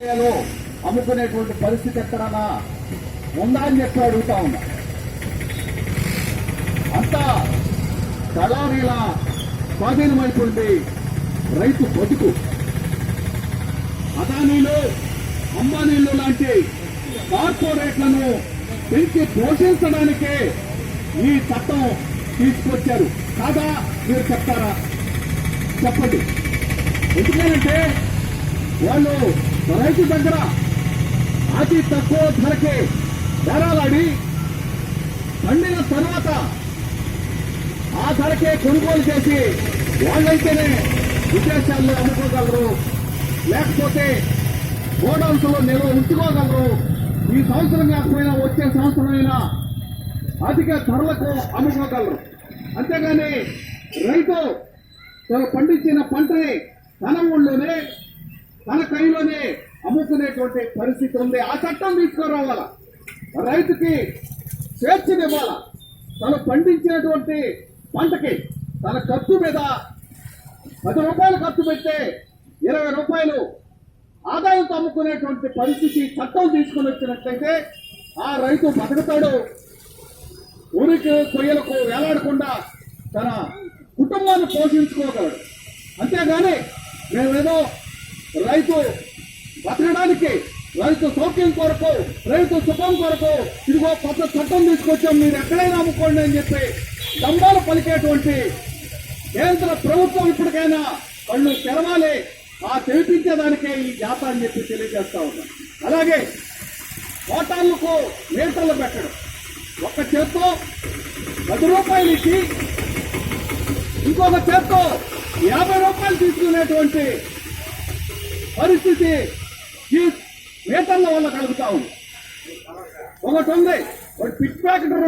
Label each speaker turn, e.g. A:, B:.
A: అమ్ముకునేటువంటి పరిస్థితి ఎక్కడన్నా ఉందా అని చెప్పి అడుగుతా ఉన్నా. అంతా దళారీల స్వాధీనమైపోయింది రైతు బతుకు. అదానీలు, అంబానీలు లాంటి కార్పొరేట్లను పెంచి పోషించడానికే ఈ చట్టం తీసుకొచ్చారు కాదా? మీరు చెప్తారా? చెప్పండి. ఎందుకంటే వాళ్ళు రైతు దగ్గర అతి తక్కువ ధరకే బేరాలాడి పండిన తర్వాత ఆ ధరకే కొనుగోలు చేసి వాళ్ళైతేనే విదేశాల్లో అమ్ముకోగలరు, లేకపోతే గోడౌన్స్ లో నిల్వ ఉంచుకోగలరు. ఈ సంవత్సరం కాకపోయినా వచ్చే సంవత్సరమైనా అధిక ధరలకు అమ్ముకోగలరు. అంతేగాని రైతు తను పండించిన పంటని తన ఊళ్ళోనే తన కైలోనే అమ్ముకునేటువంటి పరిస్థితి ఉంది. ఆ చట్టం తీసుకురావాల. రైతుకి స్వేచ్ఛనివ్వాల. తను పండించినటువంటి పంటకి తన ఖర్చు మీద 10 రూపాయలు ఖర్చు పెడితే 20 రూపాయలు ఆదాయంతో అమ్ముకునేటువంటి పరిస్థితి చట్టం తీసుకుని వచ్చినట్లయితే ఆ రైతు బతుకుతాడు. ఊరికి కొయ్యలకు వేలాడకుండా తన కుటుంబాన్ని పోషించుకోగలడు. అంతేగాని మేమేదో రైతు బతకడానికి, రైతు సౌఖ్యం కొరకు, రైతు సుఖం కొరకు ఇదిగో కొత్త చట్టం తీసుకొచ్చాం, మీరు ఎక్కడైనా అమ్ముకోండి అని చెప్పి దండాలు పలికేటువంటి కేంద్ర ప్రభుత్వం ఇప్పటికైనా కళ్ళు తెరవాలి. ఆ తెరిపించేదానికే ఈ జాత అని చెప్పి తెలియజేస్తా ఉన్నాం. అలాగే హోటళ్లకు మీటర్లు పెట్టడం, ఒక చేత్తో 10 రూపాయలు ఇచ్చి ఇంకొక చేత్తో 50 రూపాయలు తీసుకునేటువంటి పరిస్థితి ఈ మీటర్ల వల్ల కలుగుతా ఉంది. ఒకటి ఉంది, పిట్ ప్యాకెట్